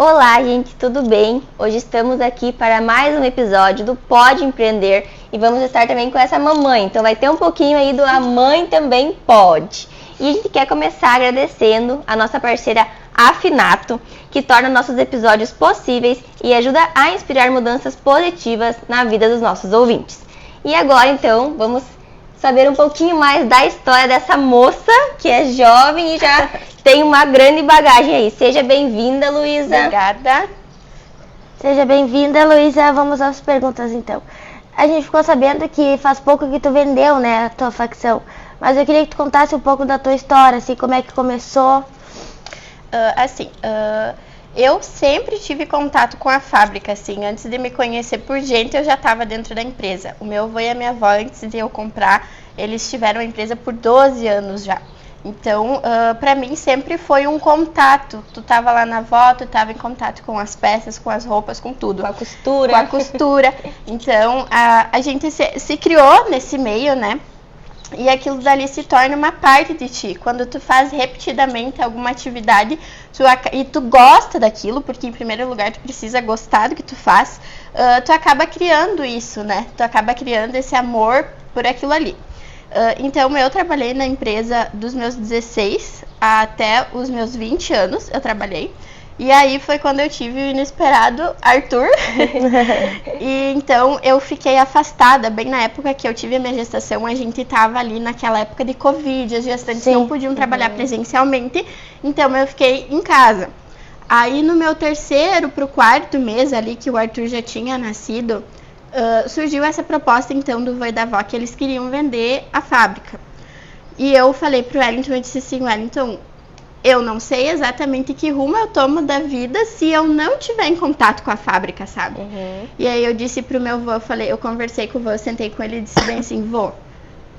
Olá, gente, tudo bem? Hoje estamos aqui para mais um episódio do Pode Empreender e vamos estar também com essa mamãe. Então vai ter um pouquinho aí do A Mãe Também Pode. E a gente quer começar agradecendo a nossa parceira Afinato, que torna nossos episódios possíveis e ajuda a inspirar mudanças positivas na vida dos nossos ouvintes. E agora, então, vamos saber um pouquinho mais da história dessa moça que é jovem e já tem uma grande bagagem aí. Seja bem-vinda, Luísa. Obrigada. Seja bem-vinda, Luísa. Vamos às perguntas, então. A gente ficou sabendo que faz pouco que tu vendeu, né, a tua facção. Mas eu queria que tu contasse um pouco da tua história, assim, como é que começou. Eu sempre tive contato com a fábrica, assim, antes de me conhecer por gente, eu já estava dentro da empresa. O meu avô e a minha avó, antes de eu comprar, eles tiveram a empresa por 12 anos já. Então, para mim sempre foi um contato. Tu tava lá na avó, tu tava em contato com as peças, com as roupas, com tudo. Com a costura. Com a costura. Então, a gente se criou nesse meio, né? E aquilo dali se torna uma parte de ti. Quando tu faz repetidamente alguma atividade e tu gosta daquilo, porque em primeiro lugar tu precisa gostar do que tu faz, tu acaba criando isso, né? Tu acaba criando esse amor por aquilo ali. Então eu trabalhei na empresa dos meus 16 até os meus 20 anos, eu trabalhei. E aí foi quando eu tive o inesperado Arthur. E então eu fiquei afastada. Bem na época que eu tive a minha gestação, a gente estava ali naquela época de Covid, as gestantes não podiam trabalhar presencialmente, então eu fiquei em casa. Aí no meu terceiro pro quarto mês ali, que o Arthur já tinha nascido, surgiu essa proposta então do vô e da avó que eles queriam vender a fábrica. E eu falei pro Wellington, eu disse assim, Wellington, eu não sei exatamente que rumo eu tomo da vida se eu não tiver em contato com a fábrica, sabe? E aí eu disse pro meu vô, eu conversei com o vô, eu sentei com ele e disse bem assim, vô,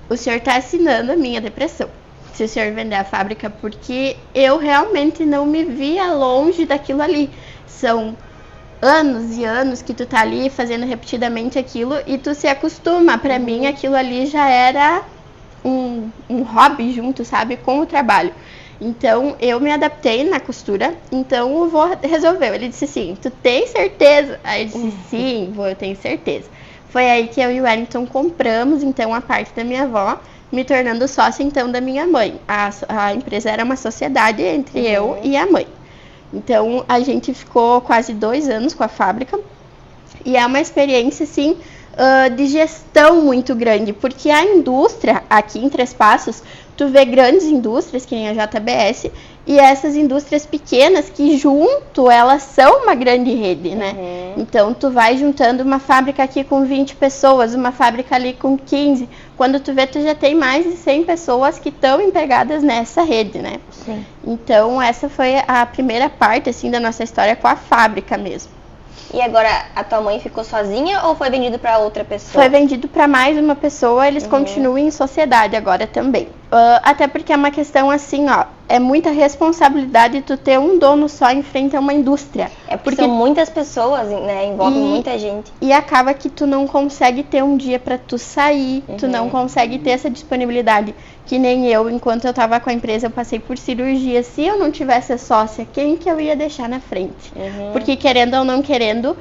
o senhor tá assinando a minha depressão, se o senhor vender a fábrica, porque eu realmente não me via longe daquilo ali. São anos e anos que tu tá ali fazendo repetidamente aquilo e tu se acostuma. Pra mim aquilo ali já era um hobby junto, sabe, com o trabalho. Então, eu me adaptei na costura, então o vô resolveu. Ele disse assim, tu tem certeza? Aí eu disse, sim, vô, eu tenho certeza. Foi aí que eu e o Wellington compramos, então, a parte da minha avó, me tornando sócia, então, da minha mãe. A empresa era uma sociedade entre eu e a mãe. Então, a gente ficou quase 2 anos com a fábrica. E é uma experiência, assim, de gestão muito grande, porque a indústria, aqui em Três Passos, tu vê grandes indústrias, que nem a JBS, e essas indústrias pequenas que junto, elas são uma grande rede, né? Então, tu vai juntando uma fábrica aqui com 20 pessoas, uma fábrica ali com 15. Quando tu vê, tu já tem mais de 100 pessoas que estão empregadas nessa rede, né? Sim. Então, essa foi a primeira parte, assim, da nossa história com a fábrica mesmo. E agora, a tua mãe ficou sozinha ou foi vendido para outra pessoa? Foi vendido para mais uma pessoa, eles continuam em sociedade agora também. Até porque é uma questão assim, ó, é muita responsabilidade tu ter um dono só em frente a uma indústria. É porque são muitas pessoas, né, envolve muita gente. E acaba que tu não consegue ter um dia para tu sair, tu não consegue ter essa disponibilidade. Que nem eu, enquanto eu tava com a empresa, eu passei por cirurgia. Se eu não tivesse a sócia, quem que eu ia deixar na frente? Porque querendo ou não querendo,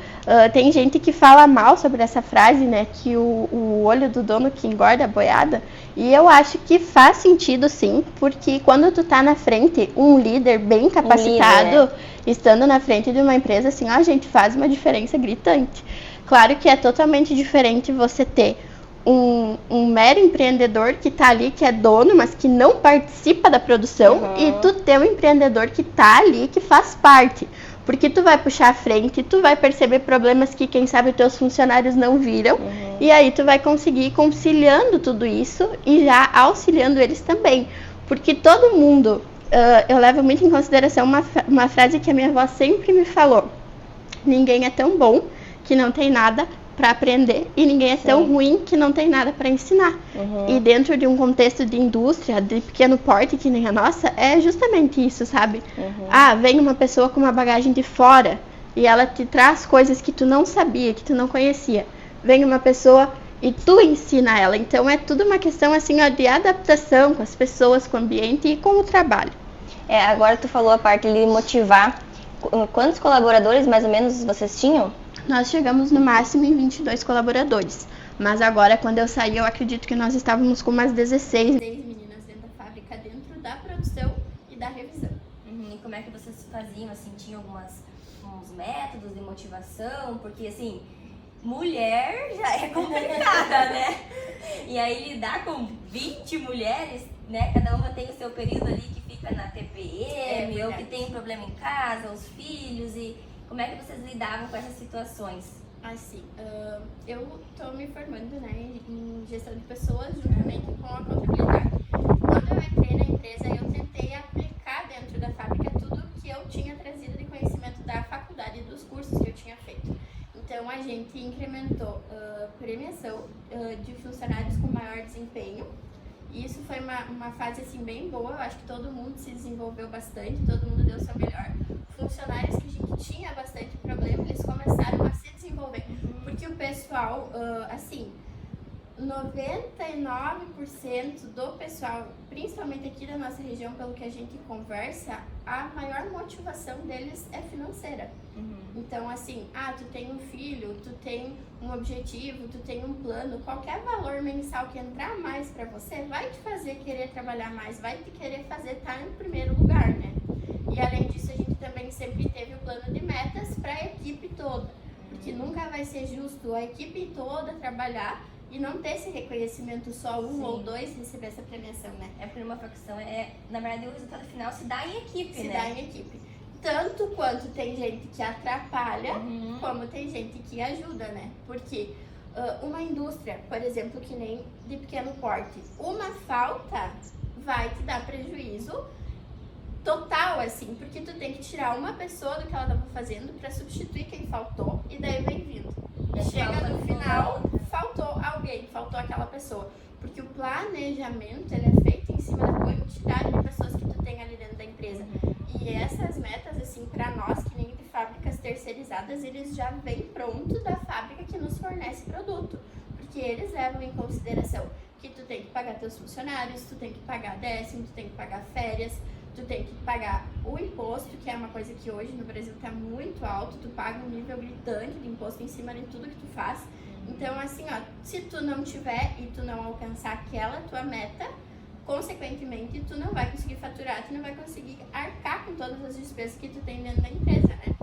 tem gente que fala mal sobre essa frase, né? Que o olho do dono que engorda a boiada. E eu acho que faz sentido sim, porque quando tu tá na frente, um líder bem capacitado, estando na frente de uma empresa, assim, a gente faz uma diferença gritante. Claro que é totalmente diferente você ter um mero empreendedor que tá ali, que é dono, mas que não participa da produção, e tu ter um empreendedor que tá ali, que faz parte. Porque tu vai puxar a frente, tu vai perceber problemas que, quem sabe, teus funcionários não viram, e aí tu vai conseguir ir conciliando tudo isso e já auxiliando eles também. Porque todo mundo, eu levo muito em consideração uma frase que a minha avó sempre me falou: ninguém é tão bom que não tem nada para aprender e ninguém é tão ruim que não tem nada para ensinar. E dentro de um contexto de indústria, de pequeno porte que nem a nossa, é justamente isso, sabe? Vem uma pessoa com uma bagagem de fora e ela te traz coisas que tu não sabia, que tu não conhecia. Vem uma pessoa e tu ensina ela. Então é tudo uma questão assim, ó, de adaptação com as pessoas, com o ambiente e com o trabalho. Agora tu falou a parte de motivar. quantos colaboradores mais ou menos vocês tinham? Nós chegamos no máximo em 22 colaboradores. Mas agora, quando eu saí, eu acredito que nós estávamos com umas 16 meninas dentro da fábrica, dentro da produção e da revisão. E como é que vocês faziam, assim, tinham uns métodos de motivação? Porque, assim, mulher já é complicada, né? E aí lidar com 20 mulheres, né? Cada uma tem o seu período ali que fica na TPM, ou que tem problema em casa, os filhos, e como é que vocês lidavam com essas situações? Assim, eu estou me formando, né, em gestão de pessoas juntamente com a contabilidade. Quando eu entrei na empresa, eu tentei aplicar dentro da fábrica tudo que eu tinha trazido de conhecimento da faculdade e dos cursos que eu tinha feito. Então, a gente incrementou premiação de funcionários com maior desempenho. E isso foi uma fase assim, bem boa. Eu acho que todo mundo se desenvolveu bastante, todo mundo deu o seu melhor. Funcionários que a gente tinha bastante problema, eles começaram a se desenvolver. Porque o pessoal, assim, 99% do pessoal, principalmente aqui da nossa região, pelo que a gente conversa, a maior motivação deles é financeira. Então, assim, tu tem um filho, tu tem um objetivo, tu tem um plano, qualquer valor mensal que entrar mais pra você vai te fazer querer trabalhar mais, vai te querer fazer estar em primeiro lugar, né? E além disso, a gente também sempre teve o plano de metas pra equipe toda, porque nunca vai ser justo a equipe toda trabalhar e não ter esse reconhecimento só um ou dois receber essa premiação, né? É porque uma facção na verdade, o resultado final se dá em equipe, Se né? dá em equipe. Tanto quanto tem gente que atrapalha, como tem gente que ajuda, né? Porque uma indústria, por exemplo, que nem de pequeno porte, uma falta vai te dar prejuízo total, assim, porque tu tem que tirar uma pessoa do que ela estava fazendo para substituir quem faltou e daí vem vindo. E chega no final, faltou alguém, faltou aquela pessoa. Porque o planejamento, ele é feito em cima da quantidade de pessoas que tu tem ali dentro da empresa. E essas metas, assim, para nós, que nem de fábricas terceirizadas, eles já vêm pronto da fábrica que nos fornece produto. Porque eles levam em consideração que tu tem que pagar teus funcionários, tu tem que pagar décimo, tu tem que pagar férias, tu tem que pagar o imposto, que é uma coisa que hoje no Brasil está muito alto, tu paga um nível gritante de imposto em cima de tudo que tu faz. Então, assim, se tu não tiver e tu não alcançar aquela tua meta, consequentemente, tu não vai conseguir faturar, tu não vai conseguir arcar com todas as despesas que tu tem dentro da empresa, né?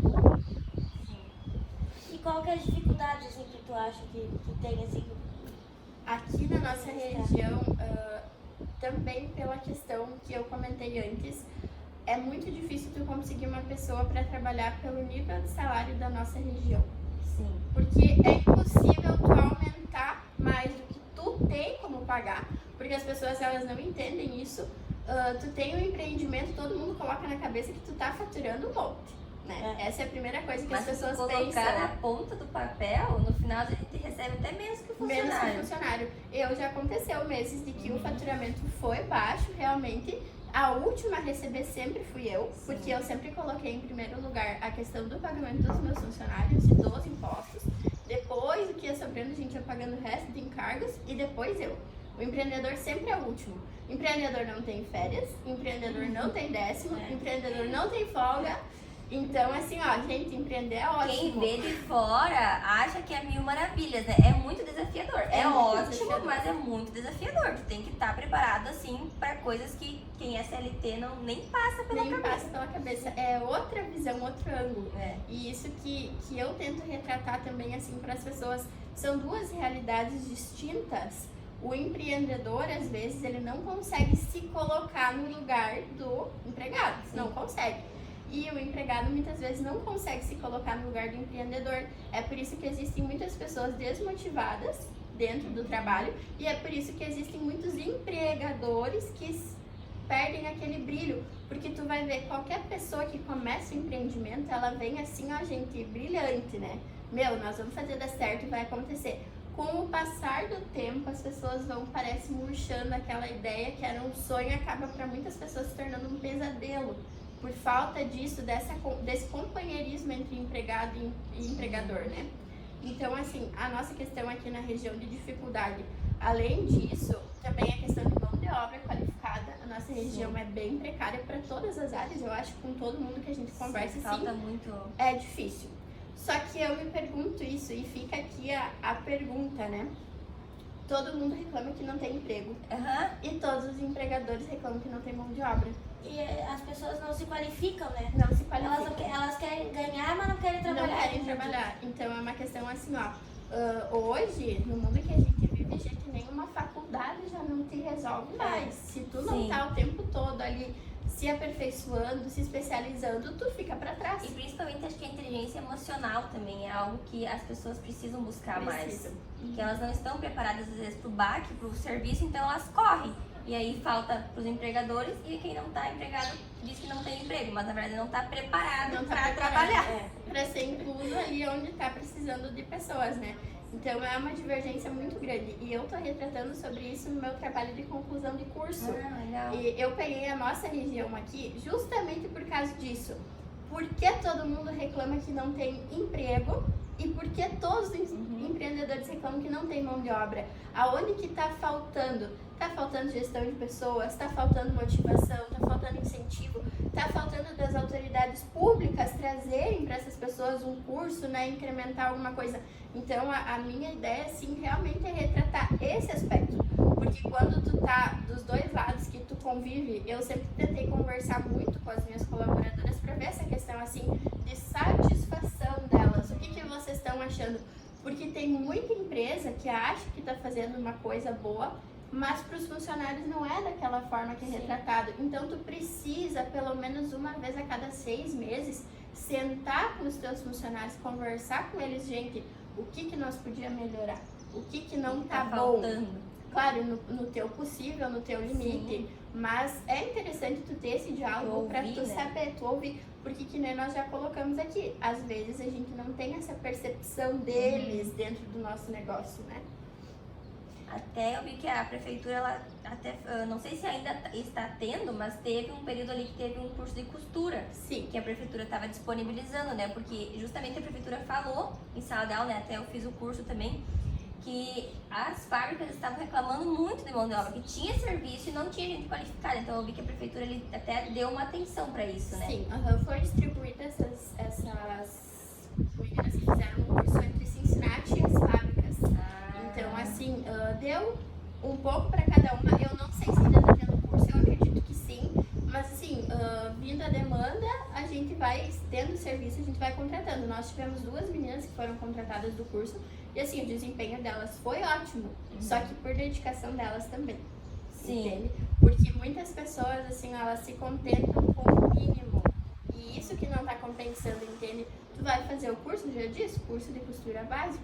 E qual que é a dificuldade, assim, que tu acha que tem, assim? Aqui na nossa região, também pela questão que eu comentei antes, é muito difícil tu conseguir uma pessoa para trabalhar pelo nível de salário da nossa região. Sim. Porque é impossível tu aumentar mais do que tu tem como pagar, porque as pessoas elas não entendem isso. Tu tem um empreendimento, todo mundo coloca na cabeça que tu tá faturando um monte, né? Essa é a primeira coisa que Mas as pessoas se colocar pensam. na ponta do papel, no final a gente recebe até menos que o funcionário. Menos que funcionário. Já aconteceu meses de que o faturamento foi baixo, realmente. A última a receber sempre fui eu, porque eu sempre coloquei em primeiro lugar a questão do pagamento dos meus funcionários e dos impostos. Depois, o que ia sobrando, a gente ia pagando o resto de encargos e depois eu. O empreendedor sempre é o último. Empreendedor não tem férias, empreendedor não tem décimo, empreendedor não tem folga. Então, assim, gente, empreender é ótimo. Quem vê de fora acha que é mil maravilhas, né? É muito desafiador. É muito ótimo, desafiador. mas é muito desafiador. Tu tem que estar preparado, assim, para coisas que quem é CLT nem passa pela Nem cabeça. passa pela cabeça. É outra visão, outro ângulo. E isso que eu tento retratar também, assim, para as pessoas. São duas realidades distintas. O empreendedor, às vezes, ele não consegue se colocar no lugar do empregado. Não consegue. E o empregado muitas vezes não consegue se colocar no lugar do empreendedor. É por isso que existem muitas pessoas desmotivadas dentro do trabalho e é por isso que existem muitos empregadores que perdem aquele brilho. Porque tu vai ver qualquer pessoa que começa o empreendimento, ela vem assim, gente, brilhante, né? Nós vamos fazer dar certo e vai acontecer. Com o passar do tempo, as pessoas parece, murchando aquela ideia que era um sonho e acaba para muitas pessoas se tornando um pesadelo. Por falta disso, desse companheirismo entre empregado e empregador, né? Então, assim, a nossa questão aqui na região de dificuldade, além disso, também a questão de mão de obra qualificada precariada, a nossa região é bem precária para todas as áreas, eu acho que com todo mundo que a gente conversa, falta muito. É difícil. Só que eu me pergunto isso e fica aqui a pergunta, né? Todo mundo reclama que não tem emprego e todos os empregadores reclamam que não tem mão de obra. E as pessoas não se qualificam, né? Não se qualificam. Elas querem ganhar, mas não querem trabalhar. Não querem trabalhar. Então é uma questão assim, ó. Hoje, no mundo que a gente vive, gente, nenhuma faculdade já não te resolve mais. Se tu não tá o tempo todo ali se aperfeiçoando, se especializando, tu fica pra trás. E principalmente acho que a inteligência emocional também é algo que as pessoas precisam buscar mais. Porque elas não estão preparadas às vezes pro baque, pro serviço, então elas correm. E aí falta pros empregadores e quem não tá empregado diz que não tem emprego, mas na verdade não tá preparado para trabalhar. Para ser incluso ali onde tá precisando de pessoas, né? Então é uma divergência muito grande. E eu tô retratando sobre isso no meu trabalho de conclusão de curso. Legal. E eu peguei a nossa região aqui justamente por causa disso. Por que todo mundo reclama que não tem emprego? E por que todos os empreendedores reclamam que não tem mão de obra? Aonde que tá faltando? Tá faltando gestão de pessoas, tá faltando motivação, tá faltando incentivo, tá faltando das autoridades públicas trazerem para essas pessoas um curso, né, incrementar alguma coisa. Então a minha ideia, assim, realmente é retratar esse aspecto. Porque quando tu tá dos dois lados que tu convive, eu sempre tentei conversar muito com as minhas colaboradoras para ver essa questão, assim, de satisfação delas. O que vocês estão achando? Porque tem muita empresa que acha que tá fazendo uma coisa boa, mas para os funcionários não é daquela forma que é retratado. Então tu precisa, pelo menos uma vez a cada 6 meses, sentar com os teus funcionários, conversar com eles, gente, o que nós podíamos melhorar, o que não tá bom. Faltando. Claro, no teu possível, no teu limite, mas é interessante tu ter esse diálogo para tu saber, tu ouvir, porque que nem nós já colocamos aqui, às vezes a gente não tem essa percepção deles dentro do nosso negócio, né? Até eu vi que a prefeitura, ela até, não sei se ainda está tendo, mas teve um período ali que teve um curso de costura. Sim. Que a prefeitura estava disponibilizando, né? Porque justamente a prefeitura falou em sala de aula, né? Até eu fiz o curso também, que as fábricas estavam reclamando muito de mão de obra, que tinha serviço e não tinha gente qualificada. Então eu vi que a prefeitura ali até deu uma atenção para isso, né? Sim, foi distribuída essas meninas que fizeram um curso entre Cincinnati e as fábricas. Então, assim, deu um pouco para cada uma. Eu não sei se ainda está tendo curso, eu acredito que sim. Mas, assim, vindo a demanda, a gente vai tendo serviço, a gente vai contratando. Nós tivemos 2 meninas que foram contratadas do curso e, assim, o desempenho delas foi ótimo. Só que por dedicação delas também. Sim. Entende? Porque muitas pessoas, assim, elas se contentam com o mínimo. E isso que não está compensando, entende? Tu vai fazer o curso, já disse, curso de costura básico.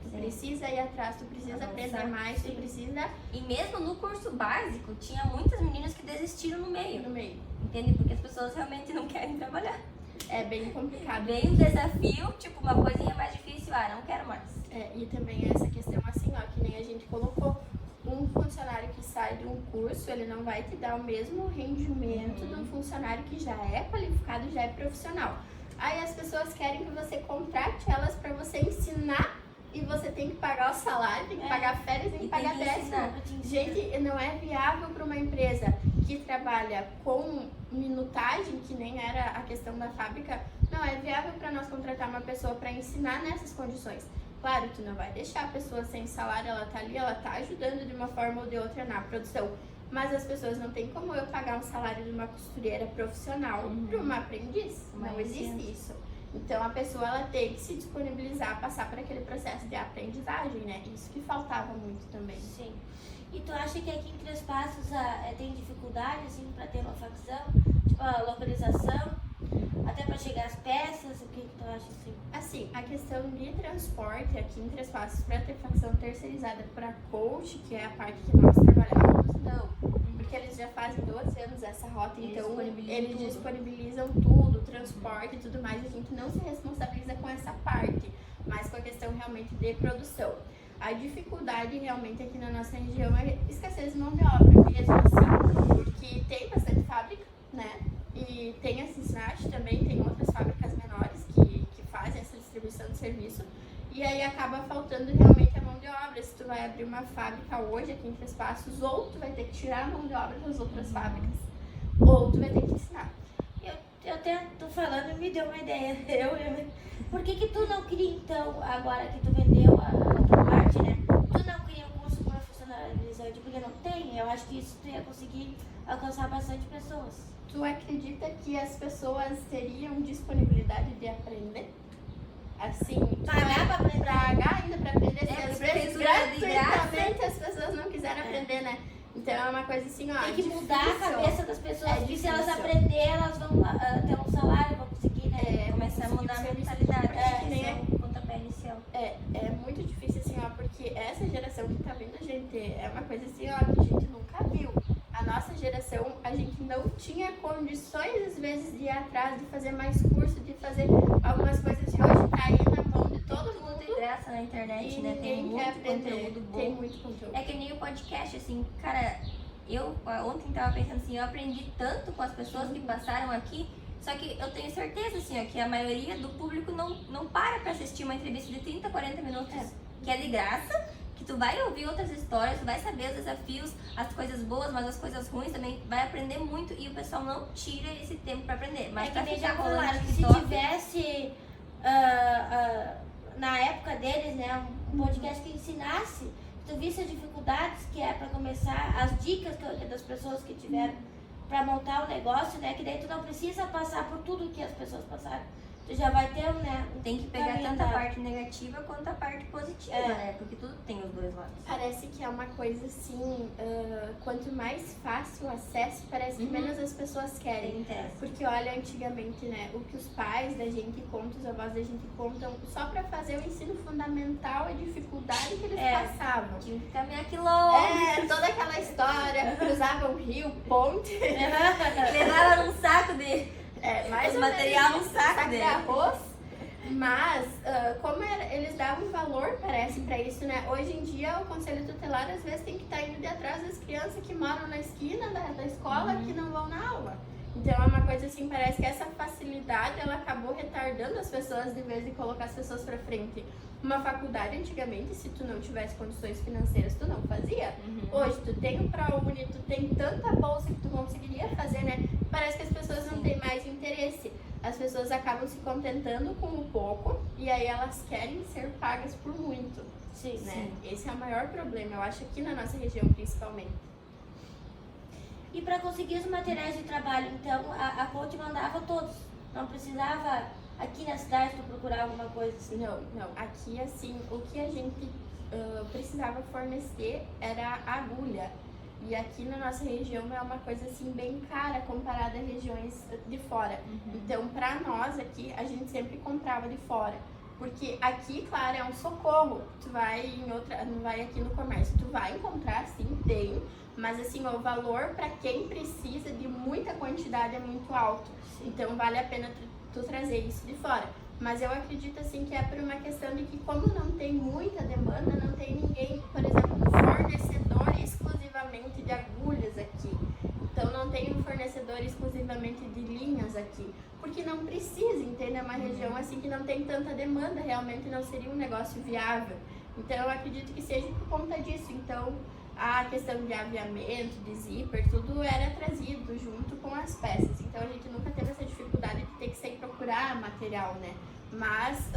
Tu precisa ir atrás, tu precisa aprender mais, tu precisa... E mesmo no curso básico, tinha muitas meninas que desistiram no meio. Entende? Porque as pessoas realmente não querem trabalhar. É bem complicado. Vem um desafio, tipo uma coisinha mais difícil, não quero mais. E também essa questão assim, ó, que nem a gente colocou. Um funcionário que sai de um curso, ele não vai te dar o mesmo rendimento de um funcionário que já é qualificado, já é profissional. Aí as pessoas querem que você contrate elas para você ensinar e você tem que pagar o salário, tem que pagar férias, tem que pagar décimo. Gente, não é viável para uma empresa que trabalha com minutagem, que nem era a questão da fábrica, não é viável para nós contratar uma pessoa para ensinar nessas condições. Claro, tu não vai deixar a pessoa sem salário, ela tá ali, ela tá ajudando de uma forma ou de outra na produção. Mas as pessoas não tem como eu pagar um salário de uma costureira profissional para uma aprendiz. Não existe isso. Então a pessoa ela tem que se disponibilizar a passar por aquele processo de aprendizagem, né? Isso que faltava muito também. Sim. E tu acha que aqui em Três Passos tem dificuldade assim para ter uma facção? Tipo a localização, até para chegar as peças, o que tu acha assim? Assim, a questão de transporte aqui em Três Passos para ter facção terceirizada para coach, que é a parte que nós trabalhamos, não. Porque eles já fazem 12 anos essa rota, então eles disponibilizam tudo, transporte e tudo mais, a gente não se responsabiliza com essa parte, mas com a questão realmente de produção. A dificuldade realmente aqui na nossa região é escassez de mão de obra, mesmo assim, porque tem bastante fábrica, né? E tem a Cincinnati também, tem outras fábricas menores que fazem essa distribuição de serviço, e aí acaba faltando realmente a mão de obra. Se tu vai abrir uma fábrica hoje aqui em Três Passos, ou tu vai ter que tirar a mão de obra das outras fábricas, ou tu vai ter que ensinar. Eu tento falando, me deu uma ideia. Por que tu não queria, então, agora que tu vendeu a tua parte, né? Tu não queria um curso profissionalizante? Porque não tem. Eu acho que isso tu ia conseguir alcançar bastante pessoas. Tu acredita que as pessoas teriam disponibilidade de aprender? Assim, Pagar pra aprender? Pagar ainda pra aprender, se É, às porque vezes isso é de gratuitamente as pessoas não quiserem aprender, né? Então é uma coisa assim, ó. Tem que mudar a difícil. cabeça das pessoas. É Porque se elas difícil. aprenderem, elas vão ter um salário, vão conseguir, né? Começar a mudar a mentalidade. Que nem o pontapé inicial. É muito difícil assim, ó, porque essa geração que tá vendo a gente é uma coisa assim, ó, que a gente nunca viu. A nossa geração, a gente não tinha condições, às vezes, de ir atrás, de fazer mais curso, de fazer algumas coisas que hoje tá aí na mão de todo mundo. Muito graça na internet, E né? Tem ninguém quer muito aprender. conteúdo bom. Tem muito conteúdo. É que nem o podcast, assim, cara, eu ontem tava pensando assim, eu aprendi tanto com as pessoas que passaram aqui, só que eu tenho certeza, assim, ó, que a maioria do público não para pra assistir uma entrevista de 30, 40 minutos, que é de graça, que tu vai ouvir outras histórias, tu vai saber os desafios, as coisas boas, mas as coisas ruins também, vai aprender muito e o pessoal não tira esse tempo pra aprender. Mas É pra que nem ficar já rolando falaram, que se TikTok, tivesse na época deles, né, um podcast que ensinasse, que tu visse as dificuldades que é pra começar, as dicas das pessoas que tiveram pra montar o negócio, né, que daí tu não precisa passar por tudo que as pessoas passaram. Tu já vai ter, né, tem que pegar caminho tanto a andado. parte negativa quanto a parte positiva, né? Porque tudo tem os dois lados. Parece que é uma coisa assim, quanto mais fácil o acesso, parece que menos as pessoas querem. Tem interesse. Porque olha, antigamente, né, o que os pais da gente contam, os avós da gente contam, só pra fazer o ensino fundamental, a dificuldade que eles passavam. Tinha que caminhar quilômetros. Toda aquela história, cruzavam rio, ponte, Levava num saco de mais os ou material menos no isso, saco de dele. arroz. Mas, como eles davam valor, parece, pra isso, né? Hoje em dia, o conselho tutelar, às vezes, tem que estar indo de atrás das crianças que moram na esquina da escola, que não vão na aula. Então, é uma coisa assim, parece que essa facilidade, ela acabou retardando as pessoas, de vez de colocar as pessoas pra frente. Uma faculdade, antigamente, se tu não tivesse condições financeiras, tu não fazia. Hoje, tu tem o ProUni, tu tem tanta bolsa que tu conseguiria fazer, né? Parece que as pessoas não têm mais interesse. As pessoas acabam se contentando com o pouco e aí elas querem ser pagas por muito. Sim, Né? Esse é o maior problema, eu acho, aqui na nossa região, principalmente. E para conseguir os materiais de trabalho, então, a coach mandava todos. Não precisava aqui na cidade tu procurar alguma coisa assim. Não. Aqui, assim, o que a gente precisava fornecer era agulha. E aqui na nossa região é uma coisa, assim, bem cara comparada a regiões de fora. Então, pra nós aqui, a gente sempre comprava de fora. Porque aqui, claro, é um socorro. Tu vai não vai aqui no comércio, tu vai encontrar, sim, tem. Mas assim, o valor para quem precisa de muita quantidade é muito alto. Então vale a pena tu trazer isso de fora. Mas eu acredito assim que é por uma questão de que como não tem muita demanda, não tem ninguém, por exemplo, um fornecedor exclusivamente de agulhas aqui. Então não tem um fornecedor exclusivamente de linhas aqui. Porque não precisa, entende? É uma região assim que não tem tanta demanda, realmente não seria um negócio viável. Então eu acredito que seja por conta disso. Então a questão de aviamento, de zíper, tudo era trazido junto com as peças. Então a gente nunca teve essa dificuldade de ter que sair procurar material, né? Mas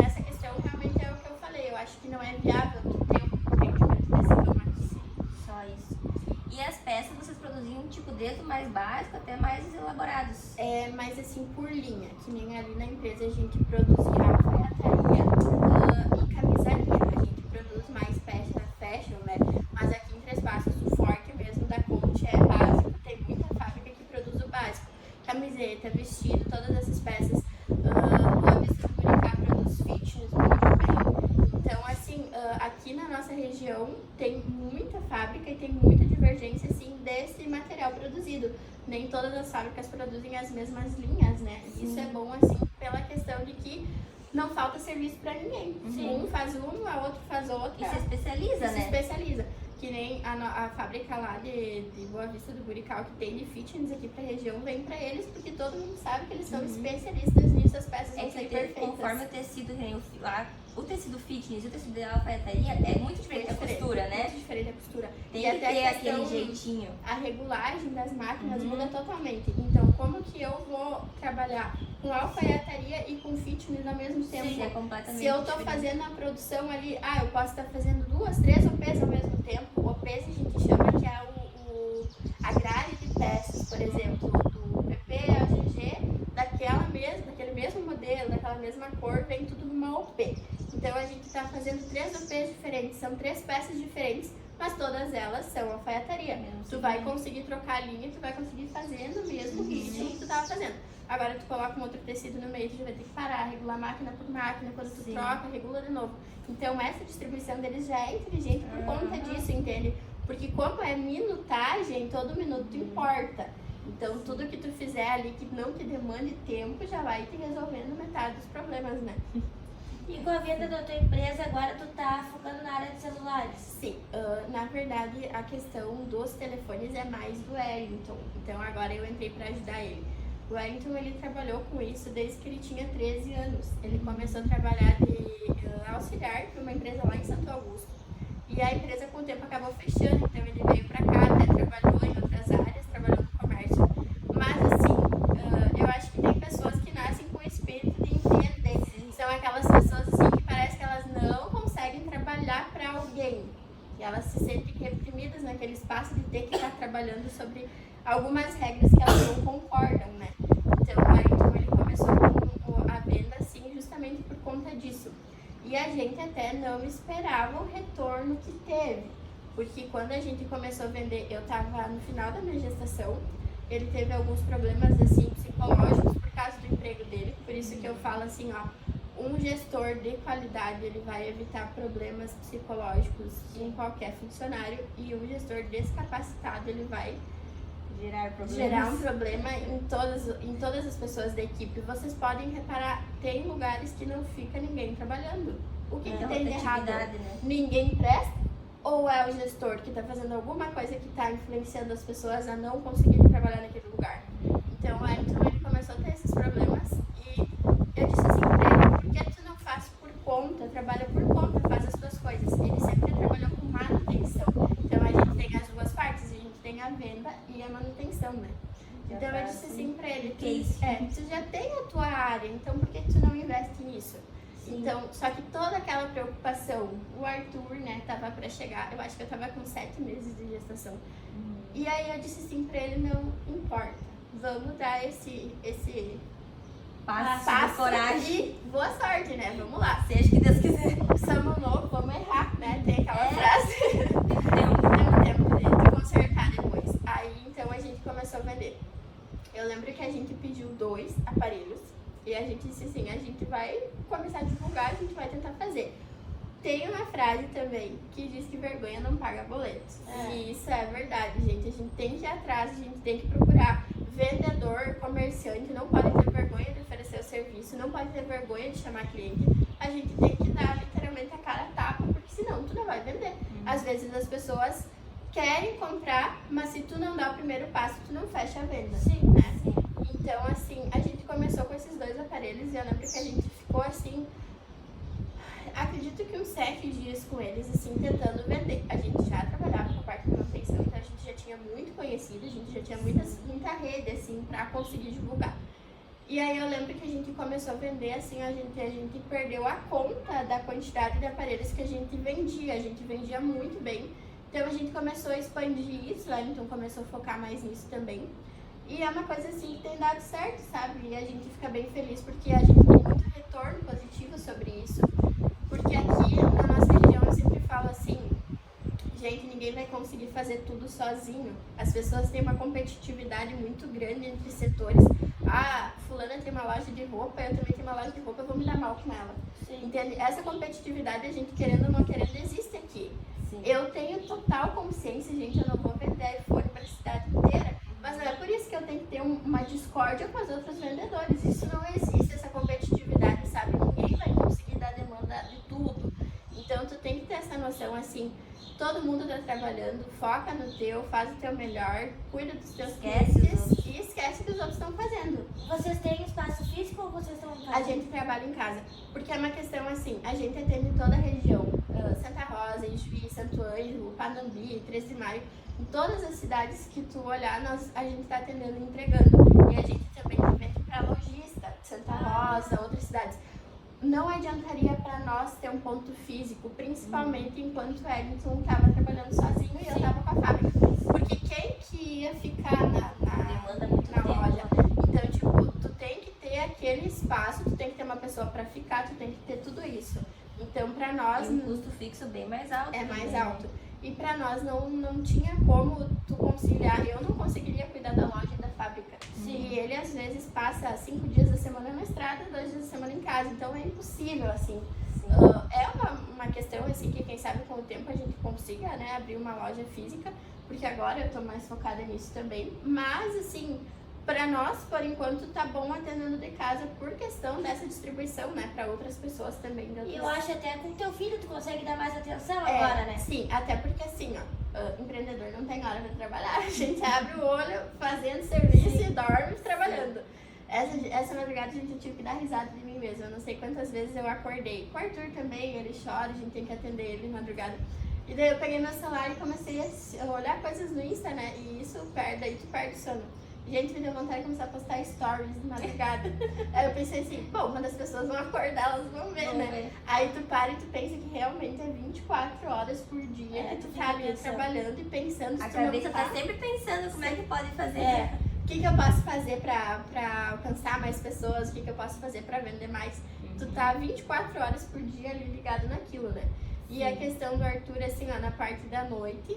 nessa questão realmente é o que eu falei. Eu acho que não é viável tu ter um rendimento desse ramo aqui. Só isso. E as peças vocês produziam tipo desde o mais básico até mais elaborados? É, mas assim, por linha, que nem ali na empresa a gente produzia alfaiataria e camisaria. A gente produz mais fashion, né? Mas aqui em Três Passos, o forte mesmo da Coach é básico. Tem muita fábrica que produz o básico. Camiseta, vestido, todas essas peças. O Avista do Buricá produz fitness muito bem. Então, assim, aqui na nossa região tem muita fábrica e tem muita divergência, assim, desse material produzido. Nem todas as fábricas produzem as mesmas linhas, né? Isso é bom, assim, pela questão de que não falta serviço pra ninguém. Um faz a outro faz outra. E se especializa, né? Se especializa. Que nem a fábrica lá de Boa Vista do Burical, que tem de fitness aqui pra região, vem pra eles, porque todo mundo sabe que eles são especialistas nisso, as peças vão sair perfeitas. conforme o tecido, que nem o tecido fitness e o tecido da alfaiataria é muito diferente a costura, né? Muito diferente a costura. Tem E que até ter a aquele questão- jeitinho. A regulagem das máquinas muda totalmente. Então, como que eu vou trabalhar com alfaiataria e com fitness ao mesmo tempo? Sim, é completamente Se eu tô diferente. fazendo a produção ali, eu posso estar fazendo 2, 3 OPs ao mesmo tempo. OPs a gente chama que é a grade de peças, por exemplo, do PP ao GG, daquele mesmo modelo, daquela mesma cor, vem tudo numa OP. Então a gente está fazendo 3 OPs diferentes, são 3 peças diferentes, mas todas elas são alfaiataria. Tu vai conseguir trocar a linha, tu vai conseguir fazer no mesmo ritmo que tu estava fazendo. Agora tu coloca um outro tecido no meio, tu já vai ter que parar, regular máquina por máquina, quando tu troca, regula de novo. Então essa distribuição deles já é inteligente por conta disso, entende? Porque como é minutagem, todo minuto importa. Então tudo que tu fizer ali que não te demande tempo já vai te resolvendo metade dos problemas, né? E com a venda da tua empresa, agora tu tá focando na área de celulares. Sim, na verdade a questão dos telefones é mais do Wellington. Então agora eu entrei para ajudar ele. O Wellington, ele trabalhou com isso desde que ele tinha 13 anos. Ele começou a trabalhar de auxiliar para uma empresa lá em Santo Augusto. E a empresa com o tempo acabou fechando, então ele veio para cá, até trabalhou em outras áreas, trabalhou no comércio. Mas assim, eu acho que tem pessoas que nascem com o espírito de empreender. São aquelas pessoas assim que parece que elas não conseguem trabalhar para alguém. E elas se sentem reprimidas naquele espaço de ter que estar trabalhando sobre algumas regras que elas não concordam, né? Então o Wellington, ele começou com a venda assim justamente por conta disso. E a gente até não esperava o retorno que teve. Porque quando a gente começou a vender, eu estava no final da minha gestação, ele teve alguns problemas assim psicológicos por causa do emprego dele. Por isso que eu falo assim, um gestor de qualidade, ele vai evitar problemas psicológicos em qualquer funcionário, e um gestor descapacitado, ele vai gerar um problema em todas as pessoas da equipe. Vocês podem reparar, tem lugares que não fica ninguém trabalhando. O que tem de errado? Né? Ninguém presta? Ou é o gestor que está fazendo alguma coisa que está influenciando as pessoas a não conseguirem trabalhar naquele lugar? Então, o Wellington, ele começou a ter esses problemas e eu disse assim pra ele, por que tu não faz por conta, trabalha por conta, faz as tuas coisas? Ele sempre trabalhou com manutenção. Então, a gente tem as duas partes, a gente tem a venda e a manutenção, né? Então, eu disse assim pra ele, tu já tem a tua área, então por que tu não investe nisso? Então, só que toda aquela preocupação, o Arthur, né, tava pra chegar, eu acho que eu tava com 7 meses de gestação. E aí eu disse assim pra ele, não importa, vamos dar esse Passo de coragem. e boa sorte, né, vamos lá. Seja o que Deus quiser. Somos novos, vamos errar, né, tem aquela frase. Tem Tem tempo de consertar depois. Aí, então, a gente começou a vender. Eu lembro que a gente pediu 2 aparelhos. E a gente disse assim, a gente vai começar a divulgar, a gente vai tentar fazer. Tem uma frase também que diz que vergonha não paga boletos. E isso é verdade, gente. A gente tem que ir atrás, a gente tem que procurar. Vendedor, comerciante, não pode ter vergonha de oferecer o serviço, não pode ter vergonha de chamar cliente. A gente tem que dar literalmente a cara a tapa, porque senão tu não vai vender. Às vezes as pessoas querem comprar, mas se tu não dá o primeiro passo, tu não fecha a venda. Né? Então, assim, a gente começou com esses 2 aparelhos e eu lembro que a gente ficou assim, acredito que uns 7 dias com eles, assim, tentando vender. A gente já trabalhava com a parte de manutenção, então a gente já tinha muito conhecido, a gente já tinha muita rede, assim, pra conseguir divulgar. E aí eu lembro que a gente começou a vender, assim, a gente perdeu a conta da quantidade de aparelhos que a gente vendia muito bem. Então a gente começou a expandir isso, então começou a focar mais nisso também. E é uma coisa assim que tem dado certo, sabe? E a gente fica bem feliz porque a gente tem muito retorno positivo sobre isso. Porque aqui na nossa região eu sempre falo assim, gente, ninguém vai conseguir fazer tudo sozinho. As pessoas têm uma competitividade muito grande entre setores. Fulana tem uma loja de roupa, eu também tenho uma loja de roupa, eu vou me dar mal com ela. Entende? Essa competitividade, a gente querendo ou não querendo, existe aqui. Eu tenho total consciência, gente, eu não vou vender iPhone para a cidade inteira. Mas não é por isso que eu tenho que ter uma discórdia com os outros vendedores. Isso não existe, essa competitividade, sabe? Ninguém vai conseguir dar demanda de tudo. Então, tu tem que ter essa noção, assim, todo mundo tá trabalhando, foca no teu, faz o teu melhor, cuida dos teus clientes e esquece esquece que os outros estão fazendo. Vocês têm espaço físico ou vocês estão em casa? A gente trabalha em casa, porque é uma questão assim, a gente atende toda a região, Santa Rosa, Ijuí, Santo Ângelo, Panambi, 13 de Maio, em todas as cidades que tu olhar, a gente está atendendo e entregando. E a gente também vende para lojista, Santa Rosa, outras cidades. Não adiantaria para nós ter um ponto físico, principalmente enquanto o Wellington estava trabalhando sozinho e eu estava com a fábrica. Porque quem que ia ficar na loja? Então, tipo, tu tem que ter aquele espaço, tu tem que ter uma pessoa para ficar, tu tem que ter tudo isso. Então, para nós... um custo fixo bem mais alto. É mais alto. E para nós não tinha como tu conciliar. Eu não conseguiria cuidar da loja e da fábrica. Se ele, às vezes, passa 5 dias da semana na estrada, 2 dias da semana em casa. Então, é impossível, assim. É uma questão, assim, que quem sabe com o tempo a gente consiga, né, abrir uma loja física. Porque agora eu tô mais focada nisso também. Mas, assim... Para nós, por enquanto, tá bom atendendo de casa por questão dessa distribuição, né? Para outras pessoas também. E eu acho até com teu filho tu consegue dar mais atenção agora, né? Sim, até porque assim, empreendedor não tem hora para trabalhar. A gente abre o olho fazendo serviço e dorme trabalhando. Essa madrugada, gente, eu tive que dar risada de mim mesma. Eu não sei quantas vezes eu acordei. Com o Arthur também, ele chora, a gente tem que atender ele de madrugada. E daí eu peguei meu celular e comecei a olhar coisas no Insta, né? E isso daí tu perde o sono. Gente, me deu vontade de começar a postar stories de madrugada. Aí eu pensei assim, bom, quando as pessoas vão acordar, elas vão ver, né? Aí tu para e tu pensa que realmente é 24 horas por dia que tu tá ali trabalhando e pensando. A cabeça tá sempre pensando como é que pode fazer. O que eu posso fazer pra alcançar mais pessoas? O que eu posso fazer pra vender mais? Tu tá 24 horas por dia ali ligado naquilo, né? E a questão do Arthur, assim, ó, na parte da noite,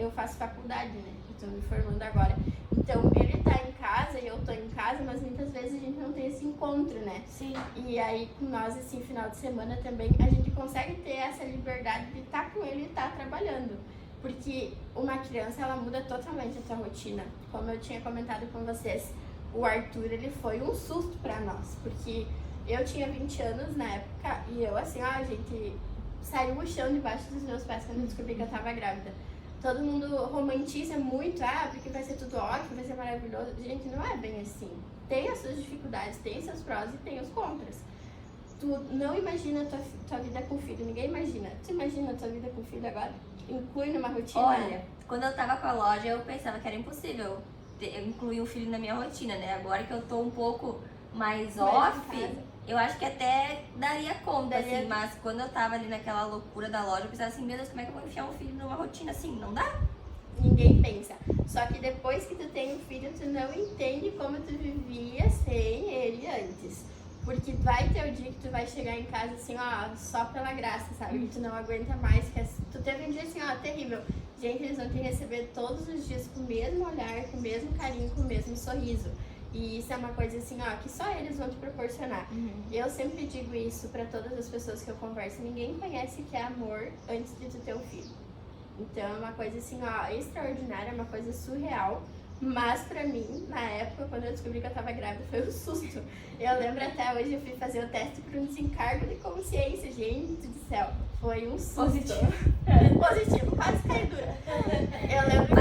eu faço faculdade, né? Eu tô me formando agora. Então, ele tá em casa e eu tô em casa, mas muitas vezes a gente não tem esse encontro, né? Sim. E aí, com nós, assim, final de semana também, a gente consegue ter essa liberdade de estar com ele e estar trabalhando. Porque uma criança, ela muda totalmente a sua rotina. Como eu tinha comentado com vocês, o Arthur, ele foi um susto pra nós. Porque eu tinha 20 anos na época e eu, assim, gente... Saiu o chão debaixo dos meus pés quando eu descobri que eu tava grávida. Todo mundo romantiza muito, porque vai ser tudo ótimo, vai ser maravilhoso. Gente, não é bem assim. Tem as suas dificuldades, tem seus prós e tem os contras. Tu não imagina a tua vida com filho, ninguém imagina. Tu imagina a tua vida com filho agora? Inclui numa rotina? Olha, quando eu tava com a loja, eu pensava que era impossível eu incluir um filho na minha rotina, né? Agora que eu tô um pouco mais off... Eu acho que até daria conta, assim, mas quando eu tava ali naquela loucura da loja, eu pensava assim, meu Deus, como é que eu vou enfiar um filho numa rotina assim? Não dá? Ninguém pensa. Só que depois que tu tem um filho, tu não entende como tu vivia sem ele antes. Porque vai ter o dia que tu vai chegar em casa assim, só pela graça, sabe? Que tu não aguenta mais. Tu teve um dia assim, terrível. Gente, eles vão te receber todos os dias com o mesmo olhar, com o mesmo carinho, com o mesmo sorriso. E isso é uma coisa assim, que só eles vão te proporcionar. Eu sempre digo isso pra todas as pessoas que eu converso. Ninguém conhece o que é amor antes de tu ter um filho. Então é uma coisa assim, extraordinária, é uma coisa surreal. Mas pra mim, na época, quando eu descobri que eu tava grávida, foi um susto. Eu lembro até hoje, eu fui fazer o teste por um desencargo de consciência. Gente do céu, foi um susto. Positivo, quase caí dura. Eu lembro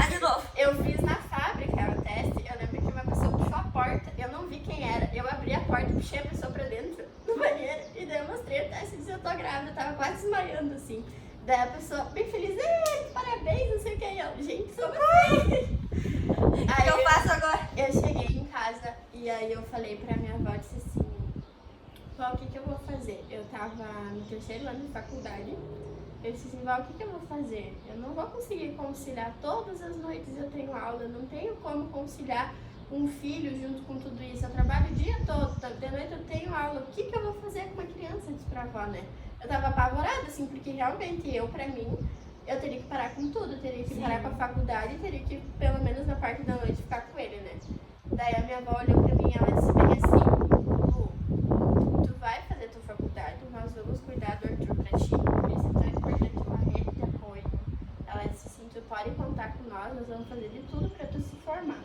que eu fiz na fábrica o teste. Eu lembro que uma pessoa puxou a porta, eu não vi quem era. Eu abri a porta, puxei a pessoa pra dentro do banheiro e daí eu mostrei o teste e disse, eu tô grávida. Eu tava quase desmaiando assim. Daí a pessoa, bem feliz, parabéns, não sei o que. E eu, gente, socorro! O que eu faço agora? Eu cheguei em casa e aí eu falei pra minha avó, disse assim, Vó, o que eu vou fazer? Eu tava no 3º ano de faculdade, eu disse assim, Vó, o que eu vou fazer? Eu não vou conseguir conciliar, todas as noites eu tenho aula, eu não tenho como conciliar um filho junto com tudo isso, eu trabalho o dia todo, de noite eu tenho aula, o que eu vou fazer com uma criança? Eu disse pra avó, né? Eu tava apavorada, assim, porque realmente pra mim, eu teria que parar com tudo, eu teria que parar com a faculdade, teria que, pelo menos na parte da noite, ficar com ele, né? Daí a minha avó olhou pra mim e ela disse bem assim, tu vai fazer tua faculdade, nós vamos cuidar do Arthur pra ti, por isso é tão importante uma rede de apoio. Ela disse assim, tu pode contar com nós vamos fazer de tudo pra tu se formar.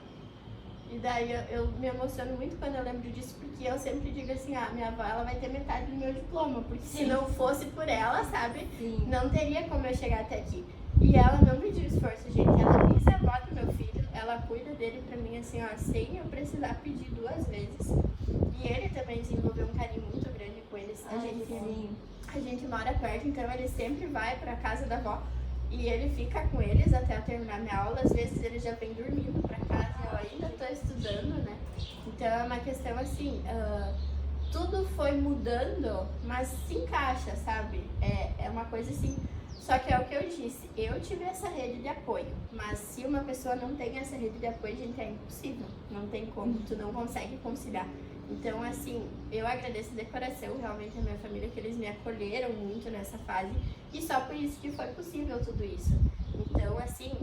E daí eu me emociono muito quando eu lembro disso, porque eu sempre digo assim, minha avó, ela vai ter metade do meu diploma, porque se não fosse por ela, sabe, não teria como eu chegar até aqui. E ela não mediu esforço, gente, ela quis ser avó do meu filho, ela cuida dele pra mim, assim, ó, sem eu precisar pedir 2 vezes. E ele também desenvolveu um carinho muito grande com eles. A gente mora perto, então ele sempre vai pra casa da avó e ele fica com eles até eu terminar minha aula. Às vezes ele já vem dormindo pra casa, eu ainda tô estudando, né? Então é uma questão assim, tudo foi mudando, mas se encaixa, sabe? É uma coisa assim, só que é o que eu disse, eu tive essa rede de apoio, mas se uma pessoa não tem essa rede de apoio, gente, é impossível, não tem como, tu não consegue conciliar. Então, assim, eu agradeço de coração realmente a minha família, que eles me acolheram muito nessa fase, e só por isso que foi possível tudo isso. Então, assim,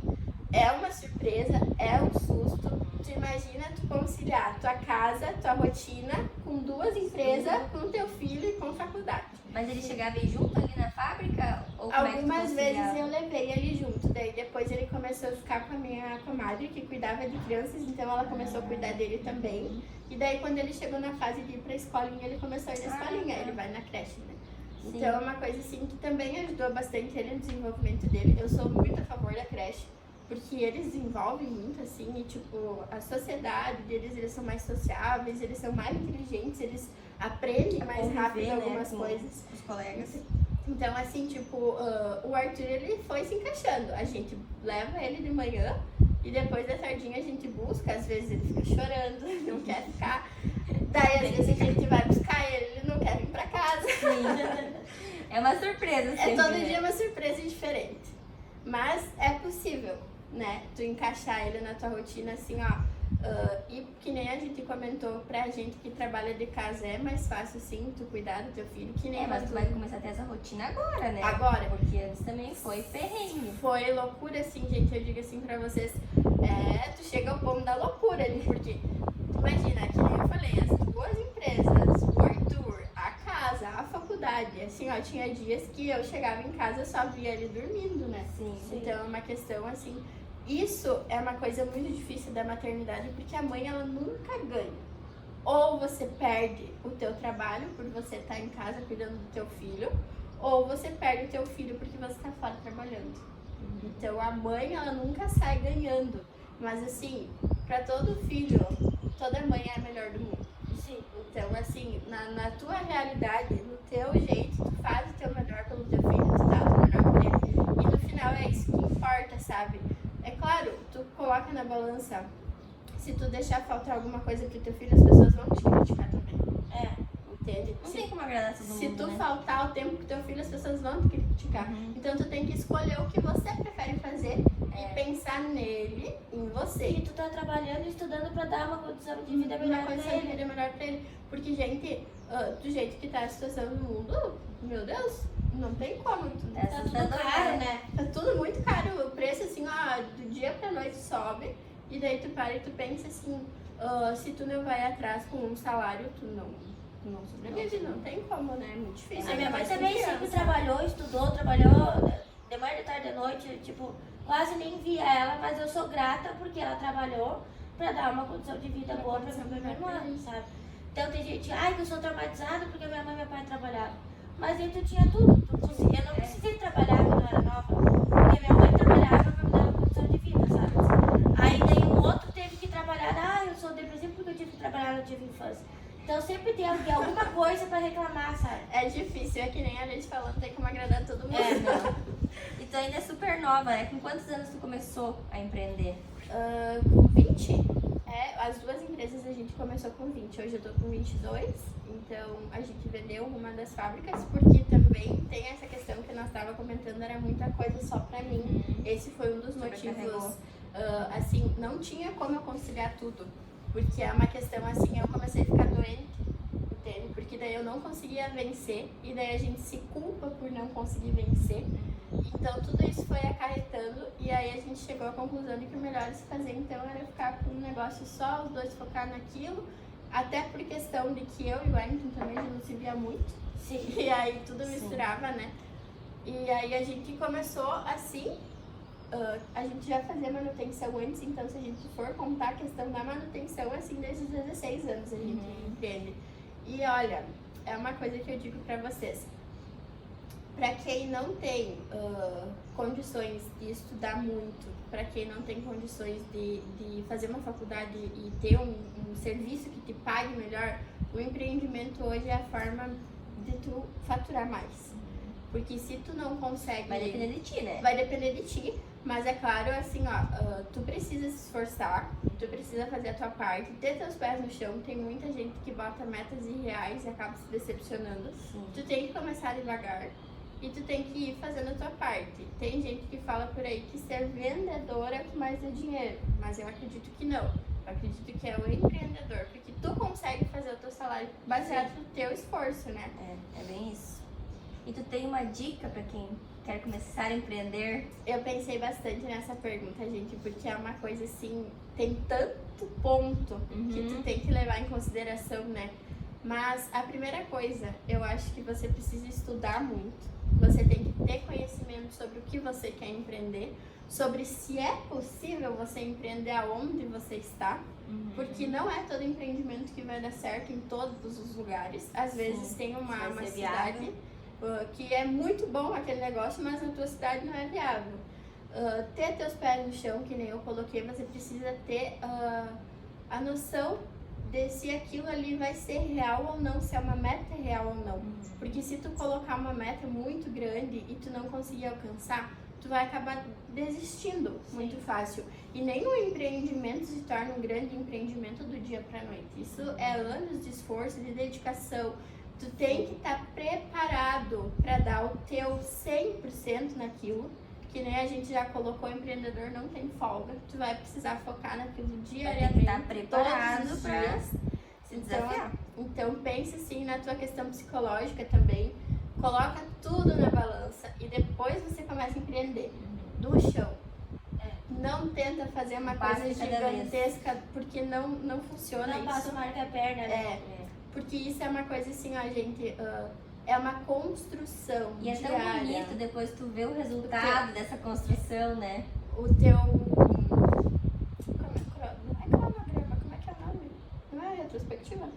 é uma surpresa, é um susto. Tu imagina tu conciliar tua casa, tua rotina, com 2 empresas, com teu filho e com faculdade. Mas ele chegava aí junto ali na fábrica? Ou como Algumas vezes eu levei ele junto, daí depois ele começou a ficar com a minha comadre, que cuidava de crianças, então ela começou a cuidar dele também. E daí quando ele chegou na fase de ir pra escolinha, ele começou a ir na escolinha, ele vai na creche, né? Sim. Então é uma coisa assim que também ajudou bastante ele no desenvolvimento dele. Eu sou muito a favor da creche, porque eles desenvolvem muito assim, e tipo, a sociedade deles, eles são mais sociáveis, eles são mais inteligentes, eles aprendem mais rápido algumas coisas. Os colegas. Então, assim, tipo, o Arthur, ele foi se encaixando. A gente leva ele de manhã e depois da tardinha a gente busca. Às vezes ele fica chorando, não quer ficar. Daí, às vezes, a gente vai buscar ele não quer vir pra casa. Sim. É uma surpresa sempre, todo dia uma surpresa diferente. Mas é possível, né? Tu encaixar ele na tua rotina, assim, ó. E que nem a gente comentou, pra gente que trabalha de casa é mais fácil, sim, tu cuidar do teu filho. Que nem mas tu vai começar a ter essa rotina agora, né? Agora. Porque antes também foi perrengue. Foi loucura, assim, gente. Eu digo assim pra vocês, tu chega ao ponto da loucura ali, porque imagina, que nem eu falei, as 2 empresas, o Arthur, a casa, a faculdade, assim, ó, tinha dias que eu chegava em casa e só via ele dormindo, né? Sim. Então é uma questão, assim, isso é uma coisa muito difícil da maternidade, porque a mãe, ela nunca ganha. Ou você perde o teu trabalho por você estar em casa cuidando do teu filho, ou você perde o teu filho porque você está fora trabalhando. Então a mãe, ela nunca sai ganhando. Mas assim, para todo filho, toda mãe é a melhor do mundo. Sim. Então assim, na tua realidade, no teu jeito, tu faz o teu melhor pelo teu filho, tu dá o teu melhor por ele. E no final é isso que importa, sabe? É claro, tu coloca na balança, se tu deixar faltar alguma coisa pro teu filho, as pessoas vão te criticar também. Entende? Não tem como agradar todo mundo, Se tu né? faltar o tempo pro teu filho, as pessoas vão te criticar. Então tu tem que escolher o que você prefere fazer e pensar nele, em você. E tu tá trabalhando e estudando pra dar uma condição de vida melhor Uma pra condição de ele. vida melhor pra ele. Porque, gente, do jeito que tá a situação no mundo, meu Deus, não tem como. Tá tudo caro, né? Tá tudo muito caro. O preço, assim, ó, do dia pra noite sobe. E daí tu para e tu pensa assim, se tu não vai atrás com um salário, tu não sobrevive, não tem como, né? É muito difícil. A minha mãe Ainda mais com também sempre criança. trabalhou, estudou, trabalhou de manhã, de tarde, de noite, tipo, quase nem via ela, mas eu sou grata porque ela trabalhou pra dar uma condição de vida boa pra mim e pra minha irmã, sabe? Então tem gente, que eu sou traumatizada porque minha mãe e meu pai trabalhavam. Mas aí tu tinha tudo, eu não precisei trabalhar quando eu era nova, porque minha mãe trabalhava pra me dar uma condição de vida, sabe? Aí daí o outro teve que trabalhar, eu sou depressiva porque eu tive que trabalhar, não tive infância. Então sempre tem alguma coisa pra reclamar, sabe? É difícil, é que nem a gente falando, tem como agradar todo mundo. Não. E tu ainda é super nova, né? Com quantos anos tu começou a empreender? Com 20. As 2 empresas a gente começou com 20. Hoje eu tô com 22. Então a gente vendeu uma das fábricas, porque também tem essa questão que nós estava comentando, era muita coisa só pra mim. Esse foi um dos motivos. Assim, não tinha como eu conciliar tudo. Porque é uma questão assim, eu comecei a ficar doente, entende? Porque daí eu não conseguia vencer, e daí a gente se culpa por não conseguir vencer. Então tudo isso foi acarretando, e aí a gente chegou à conclusão de que o melhor a se fazer então era ficar com um negócio só, os dois focar naquilo, até por questão de que eu e o Wellington também já não se via muito. Sim. E aí tudo misturava, né? E aí a gente começou assim. A gente já fazia manutenção antes, então se a gente for contar a questão da manutenção, assim, desde os 16 anos a gente entende. E olha, é uma coisa que eu digo pra vocês. Para quem não tem condições de estudar muito, para quem não tem condições de fazer uma faculdade e ter um serviço que te pague melhor, o empreendimento hoje é a forma de tu faturar mais. Porque se tu não consegue... Vai depender de ti, né? Vai depender de ti, mas é claro, assim, ó, tu precisa se esforçar, tu precisa fazer a tua parte, ter teus pés no chão. Tem muita gente que bota metas irreais e acaba se decepcionando. Sim. Tu tem que começar devagar e tu tem que ir fazendo a tua parte. Tem gente que fala por aí que ser vendedor é o que mais dá dinheiro, mas eu acredito que não. Eu acredito que é o empreendedor, porque tu consegue fazer o teu salário baseado no teu esforço, né? É bem isso. E tu tem uma dica pra quem quer começar a empreender? Eu pensei bastante nessa pergunta, gente, porque é uma coisa assim, tem tanto ponto que tu tem que levar em consideração, né? Mas a primeira coisa, eu acho que você precisa estudar muito. Você tem que ter conhecimento sobre o que você quer empreender, sobre se é possível você empreender aonde você está, porque não é todo empreendimento que vai dar certo em todos os lugares. Às vezes tem uma cidade que é muito bom aquele negócio, mas na tua cidade não é viável. Ter teus pés no chão, que nem eu coloquei, você precisa ter a noção de se aquilo ali vai ser real ou não, se é uma meta real ou não. Porque se tu colocar uma meta muito grande e tu não conseguir alcançar, tu vai acabar desistindo muito fácil. E nenhum empreendimento se torna um grande empreendimento do dia pra noite. Isso é anos de esforço, de dedicação. Tu tem que estar preparado para dar o teu 100% naquilo. Que nem a gente já colocou, o empreendedor não tem folga. Tu vai precisar focar naquilo diariamente, Vai ter que estar preparado para se desafiar. Então pensa assim na tua questão psicológica também. Coloca tudo na balança e depois você começa a empreender. Do chão. Não tenta fazer uma coisa gigantesca, porque não funciona isso. Não passa marca a perna, né? Porque isso é uma coisa assim, ó, gente, é uma construção E é tão diária. bonito depois tu ver o resultado dessa construção, né? O teu... Não é cronograma, como é que é o nome? Não é retrospectiva?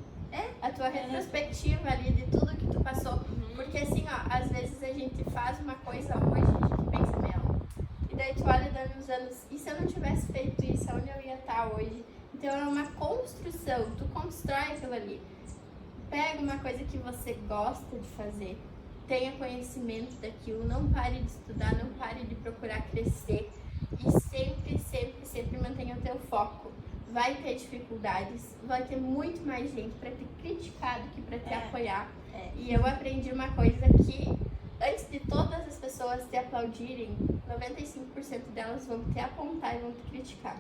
A tua retrospectiva ali de tudo que tu passou. Porque assim, ó, às vezes a gente faz uma coisa hoje, a gente pensa nela. E daí tu olha dando uns anos, e se eu não tivesse feito isso, onde eu ia estar hoje? Então é uma construção, tu constrói aquilo ali. Pega uma coisa que você gosta de fazer, tenha conhecimento daquilo, não pare de estudar, não pare de procurar crescer e sempre mantenha o teu foco. Vai ter dificuldades, vai ter muito mais gente para te criticar do que para te apoiar. E eu aprendi uma coisa que, antes de todas as pessoas te aplaudirem, 95% delas vão te apontar e vão te criticar.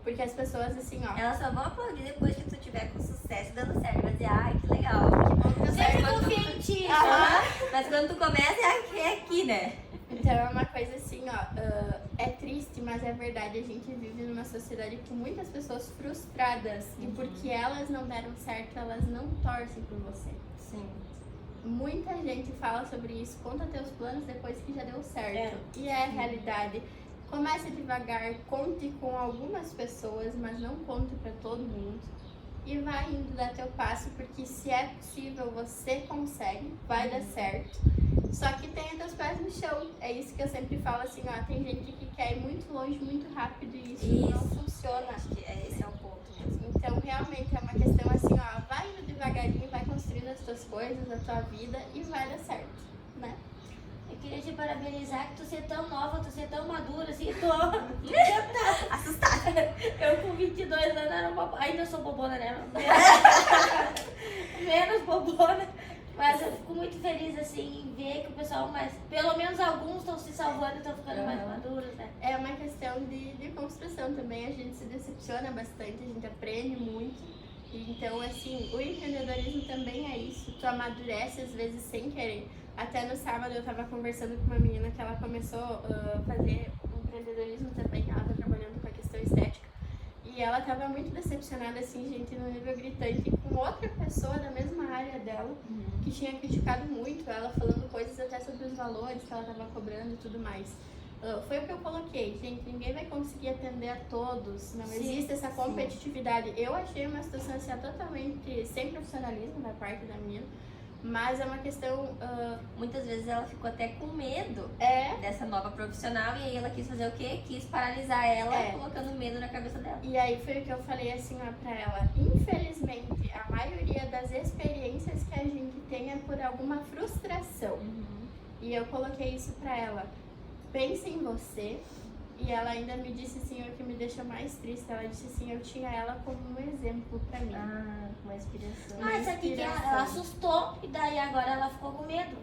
Porque as pessoas, assim, ó... Elas só vão aplaudir depois que tu tiver com sucesso, dando certo. Vai dizer, ai, que legal. Que bom que deu Sempre certo. confia em ti. Mas quando tu começa, é aqui, né? Então é uma coisa assim, ó, é triste, mas é verdade. A gente vive numa sociedade com muitas pessoas frustradas. E porque elas não deram certo, elas não torcem por você. Sim. Muita gente fala sobre isso, conta teus planos depois que já deu certo. E é a realidade. Comece devagar, conte com algumas pessoas, mas não conte para todo mundo. E vai indo dar teu passo, porque se é possível, você consegue, vai dar certo. Só que tenha teus pés no chão. É isso que eu sempre falo assim, ó, tem gente que quer ir muito longe, muito rápido e isso não funciona. Acho que esse é o ponto mesmo. Então realmente é uma questão assim, ó, vai indo devagarinho, vai construindo as tuas coisas, a tua vida e vai dar certo, né? Eu queria te parabenizar que tu ser tão nova, tu ser tão madura, assim, tô Assustada. Eu com 22 anos era ainda sou bobona, né? Menos bobona. Mas eu fico muito feliz, assim, em ver que o pessoal, pelo menos alguns estão se salvando e estão ficando mais maduros, né? É uma questão de construção também, a gente se decepciona bastante, a gente aprende muito. Então, assim, o empreendedorismo também é isso, tu amadurece às vezes sem querer. Até no sábado eu tava conversando com uma menina que ela começou a fazer empreendedorismo também, ela tá trabalhando com a questão estética. E ela tava muito decepcionada, assim, gente, no nível gritante, com outra pessoa da mesma área dela, que tinha criticado muito ela, falando coisas até sobre os valores que ela tava cobrando e tudo mais. Foi o que eu coloquei, gente, ninguém vai conseguir atender a todos, não existe essa competitividade. Eu achei uma situação assim, totalmente sem profissionalismo da parte da menina, Mas é uma questão... Muitas vezes ela ficou até com medo É. dessa nova profissional e aí ela quis fazer o quê? Quis paralisar ela, É. colocando medo na cabeça dela. E aí foi o que eu falei assim, ó, pra ela. Infelizmente, a maioria das experiências que a gente tem é por alguma frustração. E eu coloquei isso pra ela. Pense em você. E ela ainda me disse assim, o que me deixou mais triste. Ela disse assim, eu tinha ela como um exemplo pra mim. Uma inspiração. Essa aqui que ela assustou e daí agora ela ficou com medo.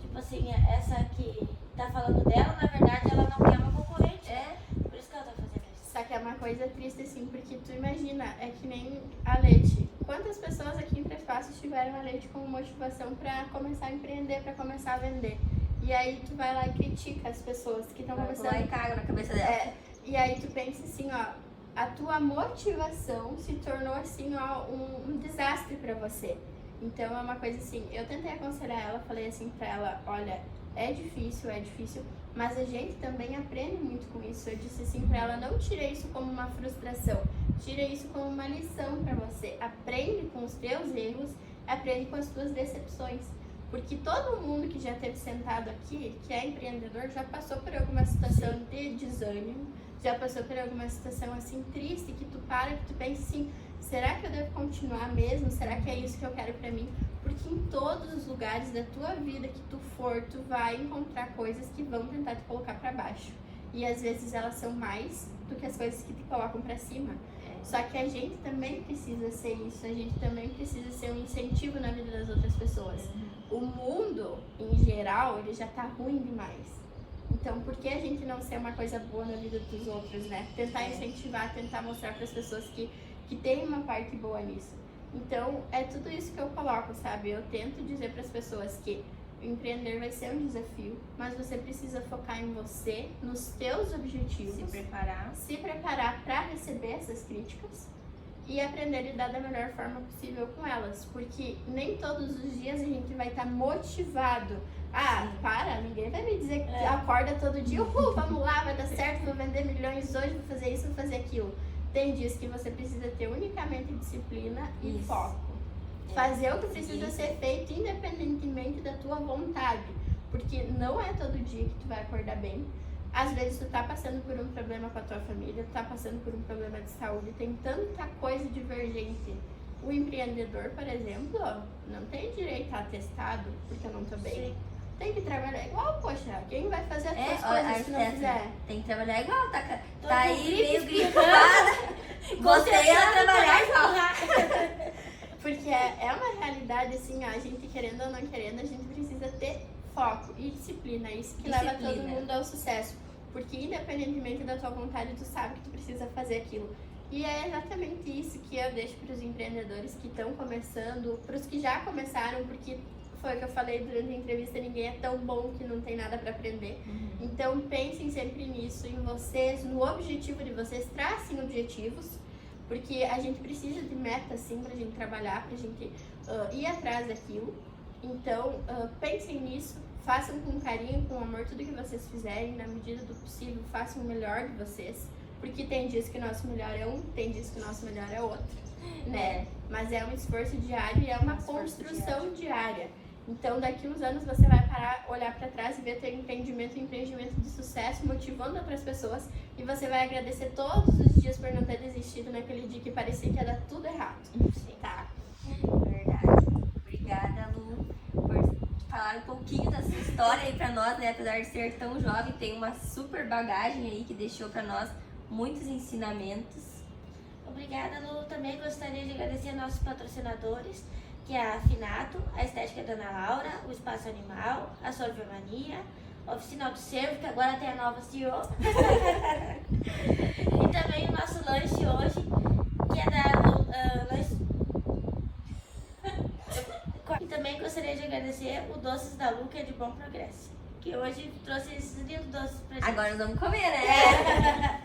Tipo assim, essa que tá falando dela, na verdade ela não quer uma concorrente. Por isso que ela tá fazendo isso. Só que é uma coisa triste assim, porque tu imagina, é que nem a Leite. Quantas pessoas aqui em Três Passos tiveram a Leite como motivação pra começar a empreender, pra começar a vender? E aí tu vai lá e critica as pessoas que estão começando. Vai e caga na cabeça dela. E aí tu pensa assim, ó, a tua motivação se tornou assim, ó, um desastre pra você. Então é uma coisa assim, eu tentei aconselhar ela, falei assim pra ela, olha, é difícil, mas a gente também aprende muito com isso. Eu disse assim pra ela, não tire isso como uma frustração, tire isso como uma lição pra você. Aprende com os teus erros, aprende com as tuas decepções. Porque todo mundo que já esteve sentado aqui, que é empreendedor, já passou por alguma situação de desânimo, já passou por alguma situação assim triste, que tu pensa assim, será que eu devo continuar mesmo? Será que é isso que eu quero pra mim? Porque em todos os lugares da tua vida que tu for, tu vai encontrar coisas que vão tentar te colocar pra baixo. E às vezes elas são mais do que as coisas que te colocam pra cima. Só que a gente também precisa ser isso, a gente também precisa ser um incentivo na vida das outras pessoas. O mundo, em geral, ele já tá ruim demais. Então, por que a gente não ser uma coisa boa na vida dos outros, né? Tentar incentivar, tentar mostrar para as pessoas que tem uma parte boa nisso. Então, é tudo isso que eu coloco, sabe? Eu tento dizer para as pessoas que empreender vai ser um desafio, mas você precisa focar em você, nos teus objetivos. Se preparar para receber essas críticas e aprender a lidar da melhor forma possível com elas, porque nem todos os dias a gente vai estar motivado. Ninguém vai me dizer que acorda todo dia, vamos lá, vai dar certo, vou vender milhões hoje, vou fazer isso, vou fazer aquilo. Tem dias que você precisa ter unicamente disciplina e foco. Fazer o que precisa ser feito independentemente da tua vontade, porque não é todo dia que tu vai acordar bem. Às vezes tu tá passando por um problema com a tua família, tu tá passando por um problema de saúde, tem tanta coisa divergente. O empreendedor, por exemplo, não tem direito a atestado porque eu não tô bem. Tem que trabalhar igual, poxa, quem vai fazer as tuas coisas se não fizer? Tem que trabalhar igual, tá aí meio gripada. Você ia trabalhar igual. Porque é uma realidade assim, a gente querendo ou não querendo, a gente precisa ter foco e disciplina. É isso que leva todo mundo ao sucesso. Porque independentemente da tua vontade, tu sabe que tu precisa fazer aquilo. E é exatamente isso que eu deixo para os empreendedores que estão começando, para os que já começaram, porque foi o que eu falei durante a entrevista, ninguém é tão bom que não tem nada para aprender. Então pensem sempre nisso, em vocês, no objetivo de vocês, tracem objetivos, porque a gente precisa de metas sim pra gente trabalhar, pra gente ir atrás daquilo. Então pensem nisso, façam com carinho, com amor tudo que vocês fizerem, na medida do possível, façam o melhor de vocês, porque tem dias que o nosso melhor é um, tem dias que o nosso melhor é outro, né? Mas é um esforço diário e é uma construção diária. Então, daqui uns anos você vai olhar para trás e ver teu empreendimento de sucesso, motivando outras pessoas, e você vai agradecer todos os dias por não ter desistido naquele dia que parecia que ia dar tudo errado. Sim. Tá. Verdade. Obrigada, Lu, por falar um pouquinho da sua história aí pra nós, né? Apesar de ser tão jovem, tem uma super bagagem aí que deixou pra nós muitos ensinamentos. Obrigada, Lu. Também gostaria de agradecer aos nossos patrocinadores, que é a Afinato, a Estética da Ana Laura, o Espaço Animal, a Sorvemania, a Oficina do Servo, que agora tem a nova CEO. E também o nosso lanche hoje, que é da lanche. E também gostaria de agradecer o Doces da Lu, que é de Bom Progresso, que hoje trouxe esses lindos doces pra gente. Agora nós vamos comer, né?